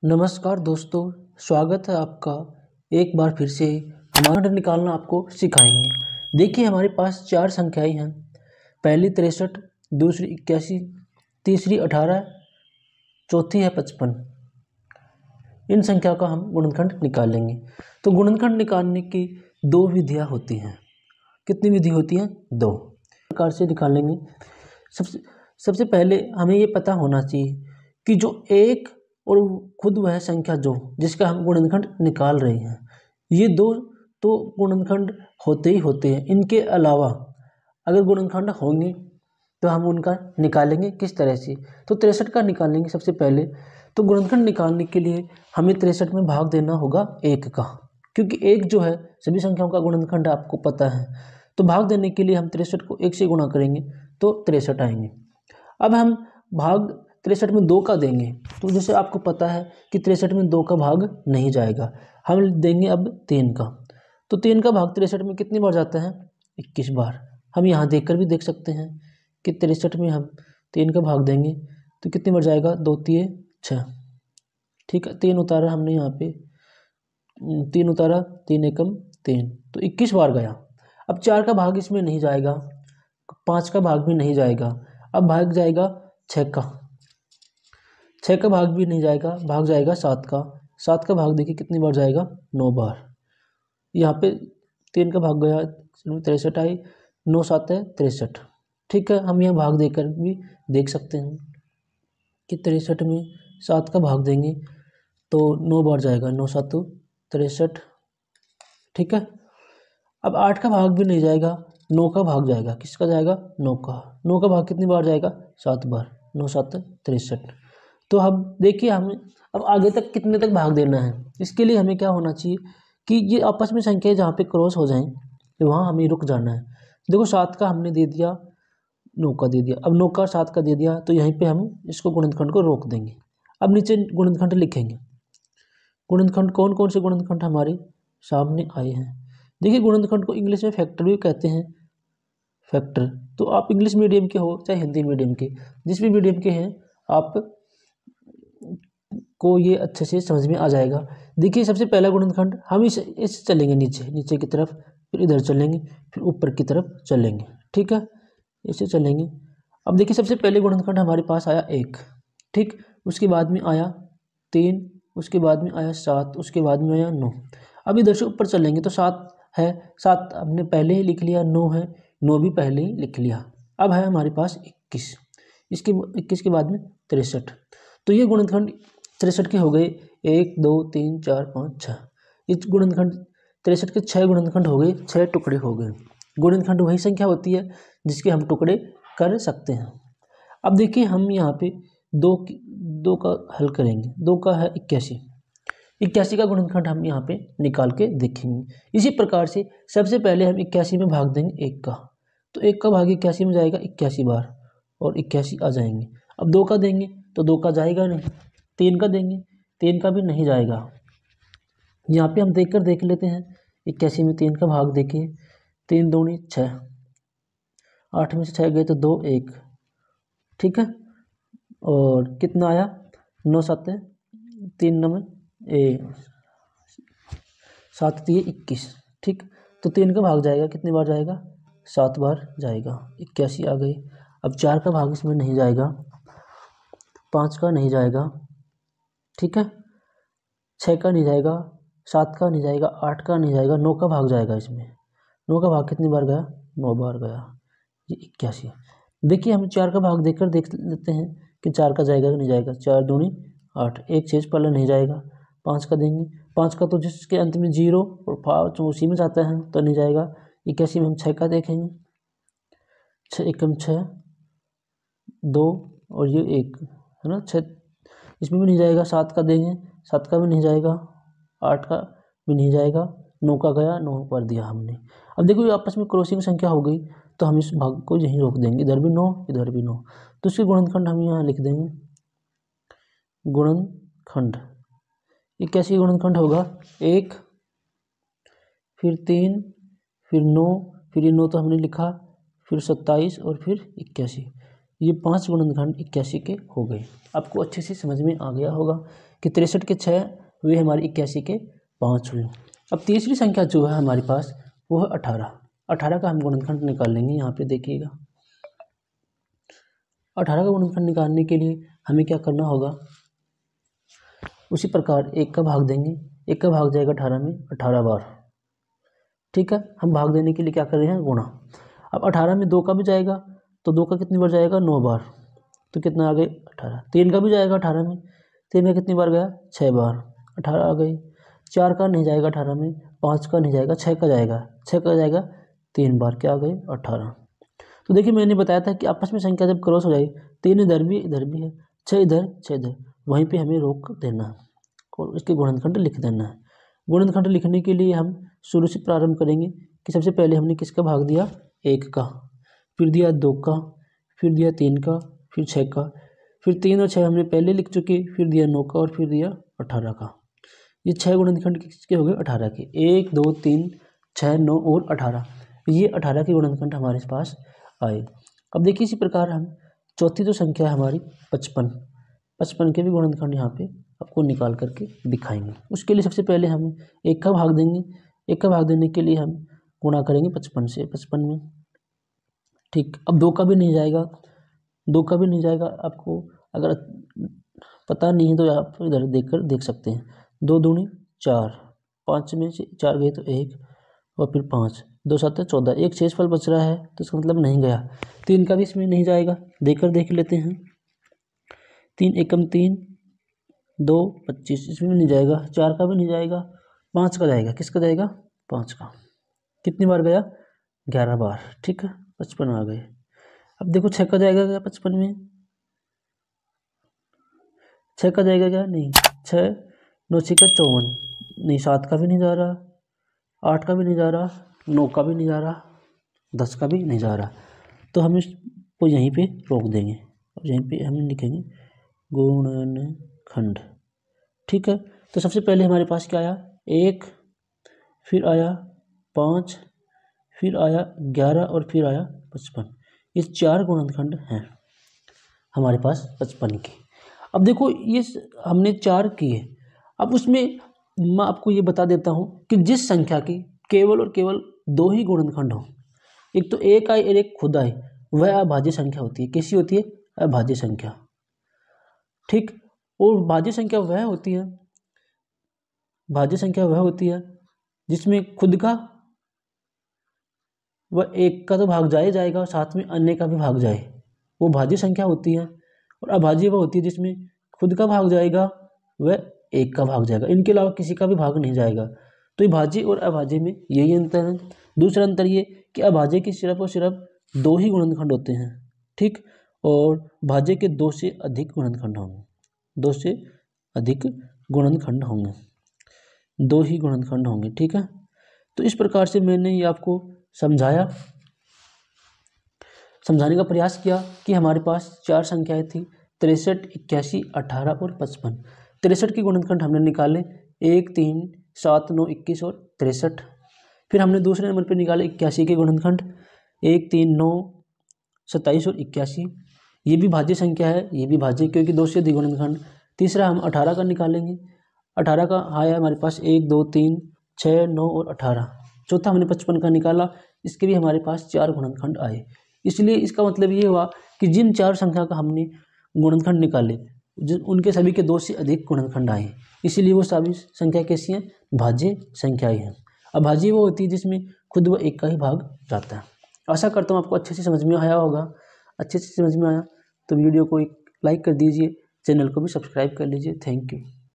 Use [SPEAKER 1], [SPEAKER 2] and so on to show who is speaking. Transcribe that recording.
[SPEAKER 1] नमस्कार दोस्तों, स्वागत है आपका। एक बार फिर से हमारा अंक निकालना आपको सिखाएंगे। देखिए हमारे पास चार संख्याएं हैं। पहली 63, दूसरी 81, तीसरी 18, चौथी है 55। इन संख्या का हम गुणनखंड निकालेंगे। तो गुणनखंड निकालने की दो विधियां होती हैं। कितनी विधि होती हैं? दो प्रकार से निकालेंगे। सबसे पहले हमें ये पता होना चाहिए कि जो एक और खुद वह संख्या जो जिसका हम गुणनखंड निकाल रहे हैं, ये दो तो गुणनखंड होते ही होते हैं। इनके अलावा अगर गुणनखंड होंगे तो हम उनका निकालेंगे किस तरह से? तो 63 का निकालेंगे सबसे पहले। तो गुणनखंड निकालने के लिए हमें 63 में भाग देना होगा 1 का, क्योंकि 1 जो है सभी संख्याओं का गुणनखंड आपको पता है। तो भाग देने के लिए हम 63 को 1 से गुणा करेंगे तो 63 आएंगे। अब हम भाग 63 में 2 का देंगे, तो जैसे आपको पता है कि 63 में 2 का भाग नहीं जाएगा। हम देंगे अब 3 का। तो 3 का भाग 63 में कितनी बार जाता है? 21 बार। हम यहाँ देखकर भी देख सकते हैं कि 63 में हम 3 का भाग देंगे तो कितनी बार जाएगा? 2 3 6। ठीक है, 3 उतारा हमने यहाँ पे, 3 उतारा, 3 एकम 3, तो 21 बार गया। अब 4 का भाग इसमें नहीं जाएगा, 5 का भाग भी नहीं जाएगा। अब भाग जाएगा 6 का, 6 का भाग भी नहीं जाएगा, भाग जाएगा 7 का। 7 का भाग देखिए कितनी बार जाएगा? 9 बार। यहाँ पे 3 का भाग गया, 63 आई, 9 7 है 63। ठीक है, हम यहाँ भाग देकर भी देख सकते हैं कि 63 में 7 का भाग देंगे तो 9 बार जाएगा, 9 7 63। ठीक है, अब 8 का भाग भी नहीं जाएगा, 9 का भाग जाएगा। किसका जाएगा? 9 का। 9 का भाग कितनी बार जाएगा? 7 बार, 9 7 63। तो हम देखिए हमें अब आगे तक कितने तक भाग देना है। इसके लिए हमें क्या होना चाहिए कि ये आपस में संख्या जहाँ पे क्रॉस हो जाएं तो वहाँ हमें रुक जाना है। देखो 7 का हमने दे दिया, 9 का दे दिया। अब 9 का 7 का दे दिया तो यहीं पे हम इसको गुणनखंड को रोक देंगे। अब नीचे गुणनखंड लिखेंगे। गुणनखंड कौन कौन से गुणनखंड हमारे सामने आए हैं? देखिए गुणनखंड को इंग्लिश में फैक्टर भी कहते हैं, फैक्टर। तो आप इंग्लिश मीडियम के हो चाहे हिंदी मीडियम के, जिस भी मीडियम के हैं आप को ये अच्छे से समझ में आ जाएगा। देखिए सबसे पहला गुणनखंड हम इस चलेंगे नीचे की तरफ, फिर इधर चलेंगे, फिर ऊपर की तरफ चलेंगे। ठीक है, ऐसे चलेंगे। अब देखिए सबसे पहले गुणनखंड हमारे पास आया 1। ठीक, उसके बाद में आया 3, उसके बाद में आया 7, उसके बाद में आया 9। अब इधर से ऊपर चलेंगे तो 7 है, 7 हमने पहले ही लिख लिया, 9 है, 9 भी पहले ही लिख लिया। अब है हमारे पास 21, इसके 21 के बाद में 63। तो ये गुणनखंड 63 के हो गए। 1 2 3 4 5 6। इस गुणनखंड 63 के 6 गुणनखंड हो गए, 6 टुकड़े हो गए। गुणनखंड वही संख्या होती है जिसके हम टुकड़े कर सकते हैं। अब देखिए हम यहाँ पे 2 का हल करेंगे। 2 का है 81। 81 का गुणनखंड हम यहाँ पे निकाल के देखेंगे। इसी प्रकार से सबसे पहले हम 81 में भाग देंगे 1 का, तो 1 का भाग 81 में जाएगा 81 बार और 81 आ जाएंगे। अब 2 का देंगे तो 2 का जाएगा नहीं। 3 का देंगे, 3 का भी नहीं जाएगा। यहाँ पे हम देख लेते हैं। 81 में 3 का भाग देखिए, 3 दूनी 6, 8 में से 6 गए तो 2 1। ठीक है, और कितना आया? 9 7 3 9 7 3 21। ठीक, तो 3 का भाग जाएगा, कितनी बार जाएगा? 7 बार जाएगा। 81 आ गई। अब 4 का भाग इसमें नहीं जाएगा, 5 का नहीं जाएगा। ठीक है, 6 का नहीं जाएगा, 7 का नहीं जाएगा, 8 का नहीं जाएगा, 9 का भाग जाएगा इसमें। 9 का भाग कितनी बार गया? 9 बार गया। ये 81। देखिए हम 4 का भाग देख लेते हैं कि 4 का जाएगा कि नहीं जाएगा। 4 दूनी 8, एक शेष पहले नहीं जाएगा। 5 का देंगे, 5 का तो जिसके अंत में 0 और 5 उसी में जाता है तो नहीं जाएगा। 81 में हम 6 का देखेंगे, 6 एकम 6, 2 और ये 1 है ना, 6 इसमें भी नहीं जाएगा। 7 का देंगे, 7 का भी नहीं जाएगा, 8 का भी नहीं जाएगा, 9 का गया, 9 पर दिया हमने। अब देखो ये आपस में क्रॉसिंग संख्या हो गई तो हम इस भाग को यहीं रोक देंगे। इधर भी 9, इधर भी 9, तो इसके गुणनखंड हम यहाँ लिख देंगे। गुणनखंड 81 गुणनखंड होगा 1, फिर 3, फिर 9, फिर ये 9 तो हमने लिखा, फिर 27 और फिर 81। ये 5 गुणनखंड 81 के हो गए। आपको अच्छे से समझ में आ गया होगा कि 63 के 6 हुए, हमारे 81 के 5 हुए। अब तीसरी संख्या जो है हमारे पास वो है 18। 18 का हम गुणनखंड निकाल लेंगे। यहाँ पे देखिएगा, 18 का गुणनखंड निकालने के लिए हमें क्या करना होगा, उसी प्रकार 1 का भाग देंगे। 1 का भाग जाएगा 18 में 18 बार। ठीक है, हम भाग देने के लिए क्या कर रहे हैं, गुणा। अब 18 में 2 का भी जाएगा तो 2 का कितनी बार जाएगा, 9 बार। तो कितना आ गए 18। 3 का भी जाएगा 18 में, 3 का कितनी बार गया, 6 बार, 18 आ गई। 4 का नहीं जाएगा 18 में, 5 का नहीं जाएगा, 6 का जाएगा, 6 का जाएगा 3 बार, क्या आ गए 18। तो देखिए मैंने बताया था कि आपस में संख्या जब क्रॉस हो जाए, 3 इधर भी है, 6 इधर 6 इधर, वहीं पे हमें रोक देना है और इसके गुणनखंड लिख देना है। गुणनखंड लिखने के लिए हम शुरू से प्रारंभ करेंगे कि सबसे पहले हमने किसका भाग दिया, 1 का, फिर दिया 2 का, फिर दिया 3 का, फिर 6 का, फिर 3 और 6 हमने पहले लिख चुके, फिर दिया 9 का और फिर दिया 18 का। ये 6 गुणनखंड किसके हो गए, 18 के। 1 2 3 6 9 और 18, ये 18 के गुणनखंड हमारे पास आए। अब देखिए इसी प्रकार हम चौथी जो संख्या है हमारी 55 के भी गुणनखंड यहाँ पे आपको निकाल करके दिखाएंगे। उसके लिए सबसे पहले हम 1 का भाग देंगे। 1 का भाग देने के लिए हम गुणा करेंगे 55 से, 55 में। ठीक, अब 2 का भी नहीं जाएगा, 2 का भी नहीं जाएगा। आपको अगर पता नहीं है तो आप इधर देख सकते हैं। 2 दूनी 4, 5 में से 4 गए तो 1 और फिर 5, 2 7 14, एक शेषफल बच रहा है तो इसका मतलब नहीं गया। 3 का भी इसमें नहीं जाएगा, देख लेते हैं। 3 एकम 3, 2 25, इसमें भी नहीं जाएगा। 4 का भी नहीं जाएगा, 5 का जाएगा। किसका जाएगा, 5 का। कितनी बार गया, 11 बार। ठीक है, 55 आ गए। अब देखो 6 का जाएगा क्या 55 में, 6 का जाएगा क्या, नहीं। 6 9 6 का 54, नहीं। 7 का भी नहीं जा रहा, 8 का भी नहीं जा रहा, 9 का भी नहीं जा रहा, 10 का भी नहीं जा रहा। तो हम इसको यहीं पे रोक देंगे और यहीं पे हम लिखेंगे गुणनखंड। ठीक है, तो सबसे पहले हमारे पास क्या आया, 1, फिर आया 5, फिर आया 11 और फिर आया 55। ये 4 गुणनखंड हैं हमारे पास 55 के। अब देखो ये हमने 4 किए। अब उसमें मैं आपको ये बता देता हूँ कि जिस संख्या की केवल और केवल 2 ही गुणनखंड हो, एक तो एक आए और एक खुद आए, वह अभाज्य संख्या होती है। कैसी होती है, अभाज्य संख्या। ठीक, और भाज्य संख्या वह होती है जिसमें खुद का वह एक का तो भाग जाएगा और साथ में अन्य का भी भाग जाए, वो भाज्य संख्या होती है। और अभाज्य वह होती है जिसमें खुद का भाग जाएगा वह एक का भाग जाएगा, इनके अलावा किसी का भी भाग नहीं जाएगा। तो ये भाज्य और अभाज्य में यही अंतर है। दूसरा अंतर ये कि अभाज्य के सिर्फ और सिर्फ 2 ही गुणनखंड होते हैं। ठीक, और भाज्य के 2 से अधिक गुणनखंड होंगे, 2 से अधिक गुणनखंड होंगे, 2 ही गुणनखंड होंगे। ठीक है, तो इस प्रकार से मैंने ये आपको समझाने का प्रयास किया कि हमारे पास 4 संख्याएं थी, 63 81 18 और 55। 63 के गुणनखंड हमने निकाले, 1 3 7 9 21 और 63। फिर हमने दूसरे नंबर पर निकाले 81 के गुणनखंड, 1 3 9 27 और 81। ये भी भाज्य संख्या है, ये भी भाज्य क्योंकि 2 से अधिक गुणनखंड। तीसरा हम 18 का निकालेंगे, 18 का आया हमारे पास 1 2 3 6 9 और 18। चौथा हमने 55 का निकाला, इसके भी हमारे पास 4 गुणनखंड आए। इसलिए इसका मतलब ये हुआ कि जिन 4 संख्या का हमने गुणनखंड निकाले उनके सभी के 2 से अधिक गुणनखंड आए, इसीलिए वो सभी संख्या कैसी हैं, भाज्य संख्याएं हैं। अभाज्य वो होती है जिसमें खुद व एक का ही भाग जाता है। आशा करता हूँ आपको अच्छे से समझ में आया होगा। अच्छे से समझ में आया तो वीडियो को एक लाइक कर दीजिए, चैनल को भी सब्सक्राइब कर लीजिए। Thank you.